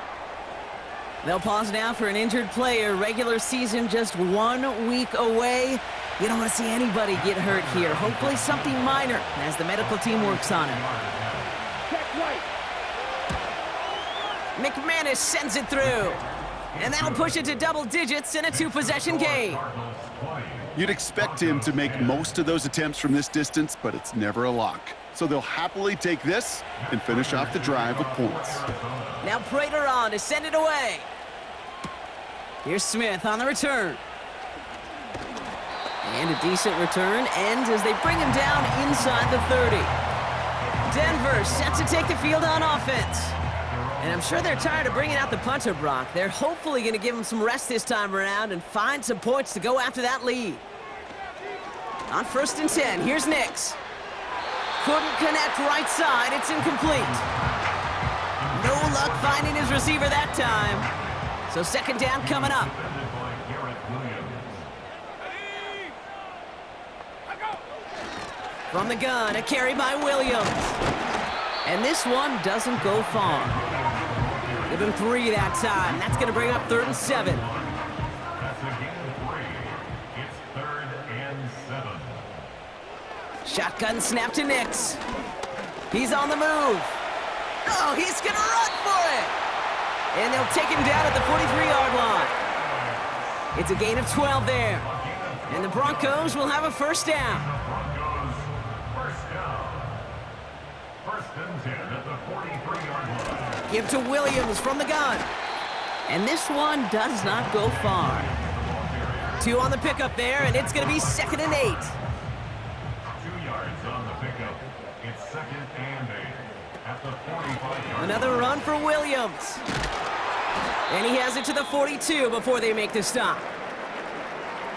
They'll pause now for an injured player. Regular season just 1 week away. You don't want to see anybody get hurt here. Hopefully something minor as the medical team works on it. McManus sends it through. And that'll push it to double digits in a 2-possession game. You'd expect him to make most of those attempts from this distance, but it's never a lock. So they'll happily take this and finish off the drive with points. Now Prater on to send it away. Here's Smith on the return. And a decent return ends as they bring him down inside the 30. Denver set to take the field on offense. And I'm sure they're tired of bringing out the punter, Brock. They're hopefully going to give him some rest this time around and find some points to go after that lead. On 1st and 10, here's Nix. Couldn't connect right side. It's incomplete. No luck finding his receiver that time. So 2nd down coming up. From the gun, a carry by Williams. And this one doesn't go far. Give him 3 that time. That's going to bring up 3rd and 7. That's a gain of 3. It's 3rd and 7. Shotgun snap to Nix. He's on the move. Oh, he's going to run for it. And they'll take him down at the 43-yard line. It's a gain of 12 there. And the Broncos will have a 1st down. Broncos, 1st down. 1st and 10 at the 43-yard line. Give to Williams from the gun. And this one does not go far. 2 on the pickup there, and it's going to be 2nd and 8. 2 yards on the pickup. It's 2nd and 8 at the 45-yard. Another run for Williams. And he has it to the 42 before they make the stop.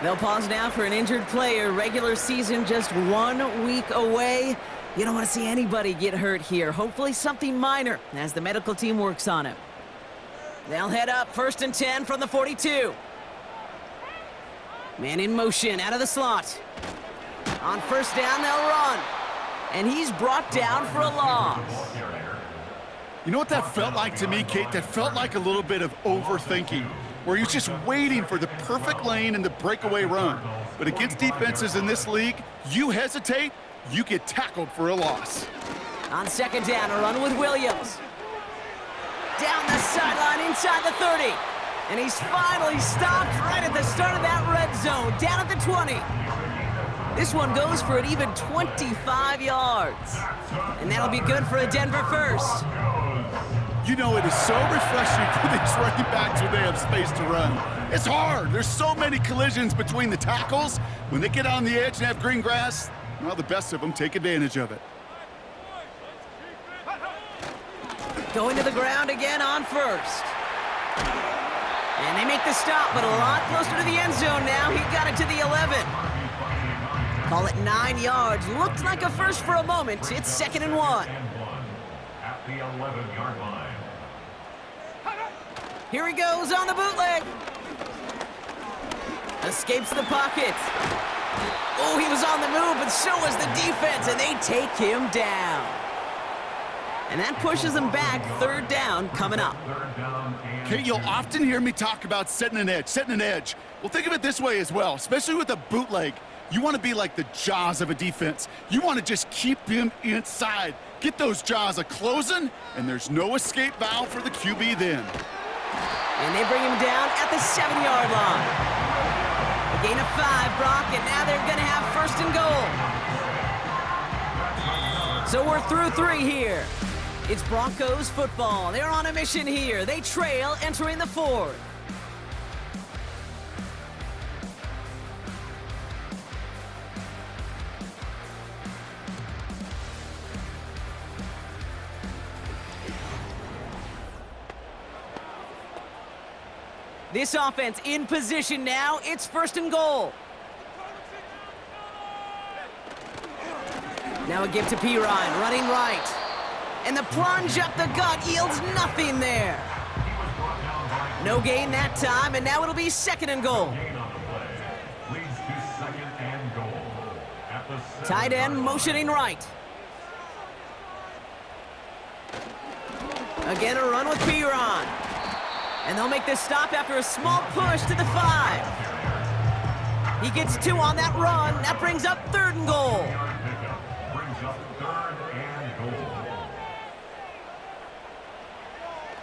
They'll pause now for an injured player. Regular season just 1 week away. You don't want to see anybody get hurt here. Hopefully something minor as the medical team works on it. They'll head up 1st and 10 from the 42. Man in motion out of the slot. On 1st down, they'll run. And he's brought down for a loss. You know what that felt like to me, Kate? That felt like a little bit of overthinking, where he was just waiting for the perfect lane and the breakaway run. But against defenses in this league, you hesitate, you get tackled for a loss. On 2nd down, a run with Williams. Down the sideline inside the 30. And he's finally stopped right at the start of that red zone, down at the 20. This one goes for an even 25 yards. And that'll be good for a Denver 1st. You know, it is so refreshing for these running backs when they have space to run. It's hard. There's so many collisions between the tackles. When they get on the edge and have green grass, well, the best of them take advantage of it. Going to the ground again on 1st. And they make the stop, but a lot closer to the end zone now. He got it to the 11. Call it 9 yards. Looked like a 1st for a moment. It's 2nd and 1. At the 11-yard line. Here he goes on the bootleg. Escapes the pocket. Oh, he was on the move, but so was the defense, and they take him down. And that pushes them back. Third down coming up. Kate, you'll often hear me talk about setting an edge. Well, think of it this way as well, especially with a bootleg. You want to be like the jaws of a defense. You want to just keep him inside. Get those jaws a-closing, and there's no escape valve for the QB then. And they bring him down at the 7-yard line. A gain of 5, Brock, and now they're going to have first and goal. So we're through 3 here. It's Broncos football. They're on a mission here. They trail entering the 4th. This offense in position now. It's first and goal. Now a give to Pirine, running right. And the plunge up the gut yields nothing there. No gain that time, and now it'll be second and goal. Tight end motioning right. Again, a run with Pirine. And they'll make this stop after a small push to the 5. He gets 2 on that run. That brings up third and goal.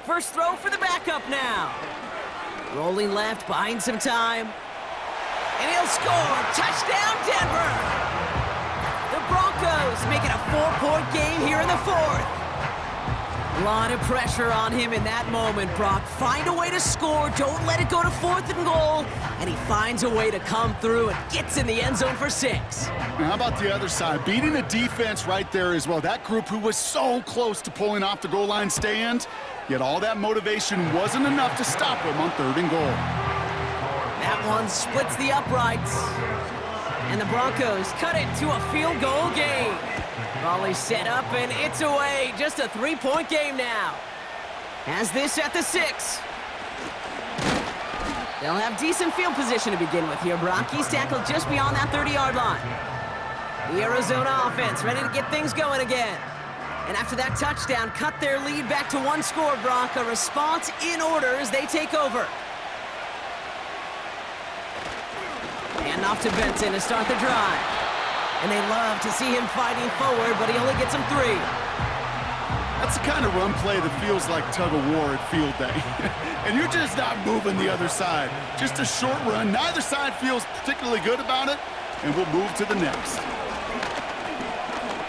First throw for the backup now. Rolling left, buying some time. And he'll score. Touchdown, Denver! The Broncos make it a 4-point game here in the 4th. A lot of pressure on him in that moment, Brock. Find a way to score. Don't let it go to 4th and goal. And he finds a way to come through and gets in the end zone for 6. Now, how about the other side? Beating a defense right there as well. That group who was so close to pulling off the goal line stand, yet all that motivation wasn't enough to stop him on 3rd and goal. That one splits the uprights. And the Broncos cut it to a field goal game. Volley set up, and it's away. Just a 3-point game now. Has this at the 6. They'll have decent field position to begin with here, Brock. He's tackled just beyond that 30-yard line. The Arizona offense ready to get things going again. And after that touchdown, cut their lead back to 1 score, Brock. A response in order as they take over. And off to Benson to start the drive. And they love to see him fighting forward, but he only gets him 3. That's the kind of run play that feels like tug-of-war at field day. And you're just not moving the other side. Just a short run. Neither side feels particularly good about it, and we'll move to the next.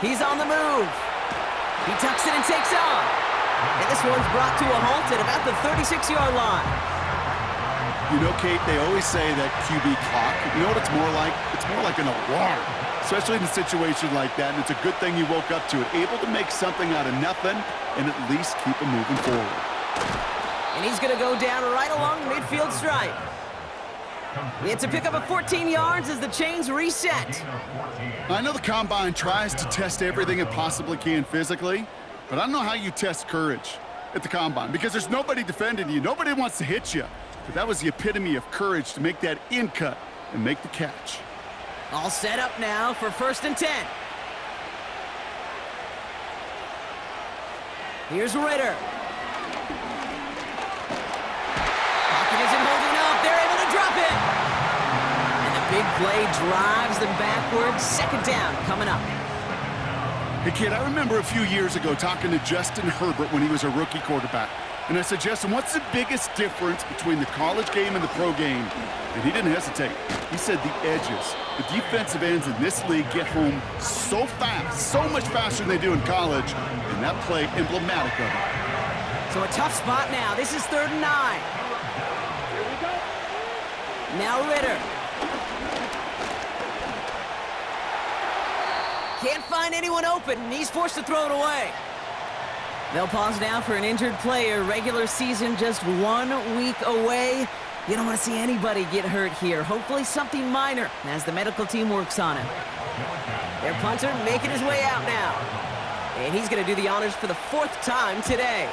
He's on the move. He tucks it and takes off. And this one's brought to a halt at about the 36-yard line. You know, Kate, they always say that QB clock. You know what it's more like? It's more like an alarm, especially in a situation like that. And it's a good thing you woke up to it, able to make something out of nothing and at least keep them moving forward. And he's going to go down right along the midfield stripe. It's a pickup of 14 yards as the chains reset. I know the Combine tries to test everything it possibly can physically, but I don't know how you test courage at the Combine because there's nobody defending you. Nobody wants to hit you. But that was the epitome of courage to make that in cut and make the catch. All set up now for 1st and 10. Here's Ritter. Pocket isn't holding up. They're able to drop it. And the big play drives them backwards. 2nd down coming up. Hey, kid, I remember a few years ago talking to Justin Herbert when he was a rookie quarterback. And I said, Justin, what's the biggest difference between the college game and the pro game? And he didn't hesitate. He said the edges. The defensive ends in this league get home so fast, so much faster than they do in college. And that play emblematic of it. So a tough spot now. This is 3rd and 9. Now Ritter. Can't find anyone open, and he's forced to throw it away. They'll pause now for an injured player. Regular season just 1 week away. You don't want to see anybody get hurt here. Hopefully something minor as the medical team works on it. Their punter making his way out now. And he's going to do the honors for the 4th time today.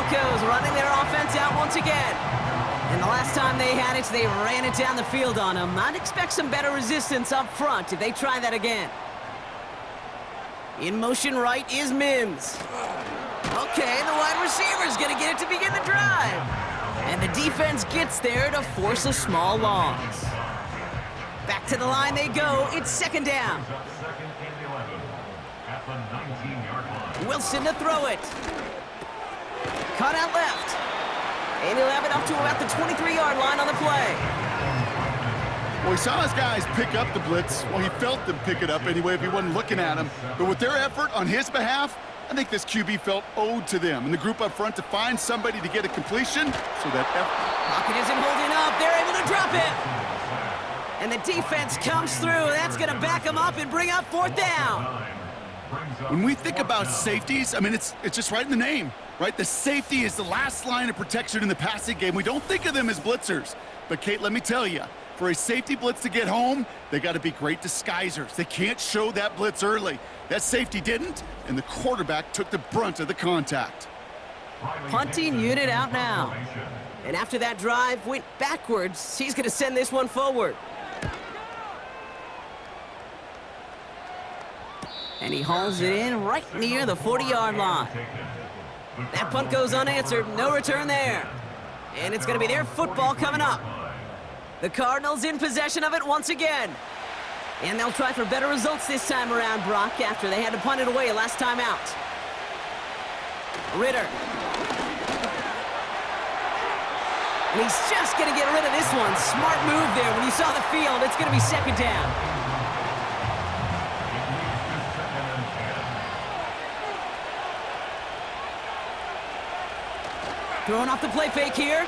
Broncos running their offense out once again. And the last time they had it, they ran it down the field on them. I'd expect some better resistance up front if they try that again. In motion right is Mims. Okay, the wide receiver's gonna get it to begin the drive. And the defense gets there to force a small loss. Back to the line they go. It's second down. Second and 11 at the 19-yard line. Wilson to throw it. Cut out left. And he'll have it up to about the 23-yard line on the play. Well, he saw his guys pick up the blitz. Well, he felt them pick it up anyway if he wasn't looking at him. But with their effort on his behalf, I think this QB felt owed to them and the group up front to find somebody to get a completion so that Pocket isn't holding up. They're able to drop it. And the defense comes through. That's going to back them up and bring up fourth down. when we think about safeties, I mean, it's just right in the name, right? The safety is the last line of protection in the passing game. We don't think of them as blitzers. But, Kate, let me tell you, for a safety blitz to get home, they got to be great disguisers. They can't show that blitz early. That safety didn't, and the quarterback took the brunt of the contact. Punting unit out now. And after that drive went backwards, he's going to send this one forward. And he hauls it in right near the 40-yard line. That punt goes unanswered. No return there. And it's going to be their football coming up. The Cardinals in possession of it once again. And they'll try for better results this time around, Brock, after they had to punt it away last time out. Ritter. And he's just going to get rid of this one. Smart move there. When you saw the field, it's going to be second down. Throwing off the play fake here.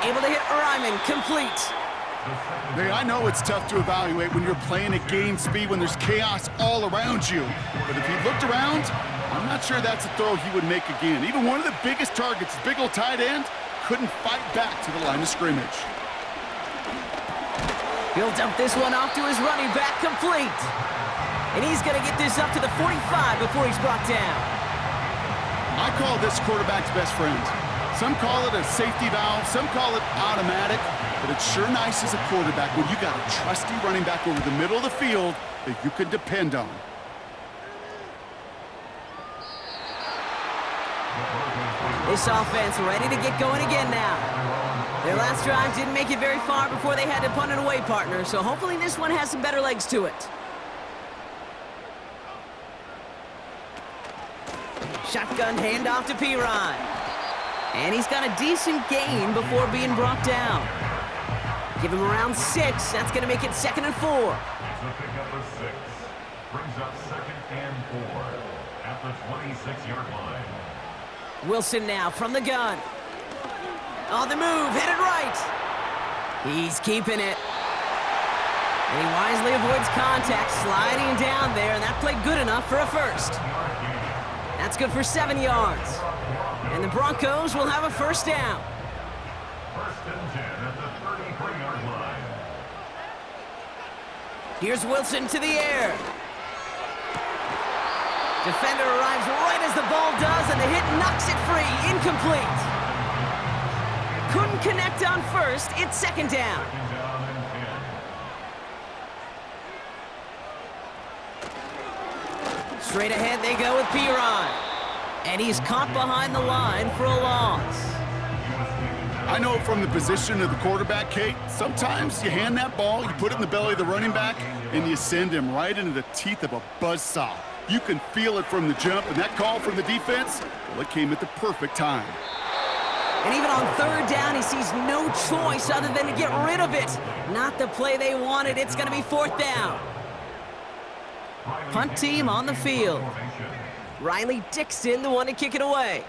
Able to hit Ryman, complete. Hey, I know it's tough to evaluate when you're playing at game speed, when there's chaos all around you. But if he looked around, I'm not sure that's a throw he would make again. Even one of the biggest targets, big old tight end, couldn't fight back to the line of scrimmage. He'll dump this one off to his running back, complete. And he's going to get this up to the 45 before he's brought down. I call this quarterback's best friend. Some call it a safety valve, some call it automatic, but it's sure nice as a quarterback when you got a trusty running back over the middle of the field that you can depend on. This offense ready to get going again now. Their last drive didn't make it very far before they had to punt it away, partner, so hopefully this one has some better legs to it. Shotgun handoff to Piron. And he's got a decent gain before being brought down. Give him around 6. That's going to make it 2nd and 4. It's a pickup of 6. Brings up 2nd and 4 at the 26-yard line. Wilson now from the gun. On the move, headed right. He's keeping it. And he wisely avoids contact, sliding down there, and that played good enough for a first. That's good for 7 yards. And the Broncos will have a first down. 1st and 10 at the 33-yard line. Here's Wilson to the air. Defender arrives right as the ball does, and the hit knocks it free. Incomplete. Couldn't connect on first. It's 2nd down. 2nd down and 10. Straight ahead they go with Piron. And he's caught behind the line for a loss. I know from the position of the quarterback, Kate, sometimes you hand that ball, you put it in the belly of the running back, and you send him right into the teeth of a buzzsaw. You can feel it from the jump, and that call from the defense, well, it came at the perfect time. And even on 3rd down, he sees no choice other than to get rid of it. Not the play they wanted. It's going to be 4th down. Punt team on the field. Riley Dixon, the one to kick it away.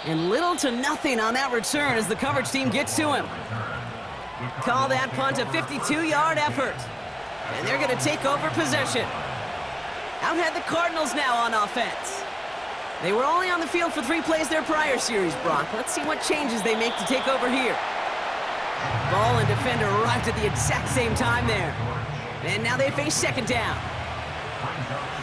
And little to nothing on that return as the coverage team gets to him. Call that punt a 52-yard effort. And they're going to take over possession. Out had the Cardinals now on offense. They were only on the field for 3 plays their prior series, Brock. Let's see what changes they make to take over here. Ball and defender arrived at the exact same time there. And now they face second down. Brings up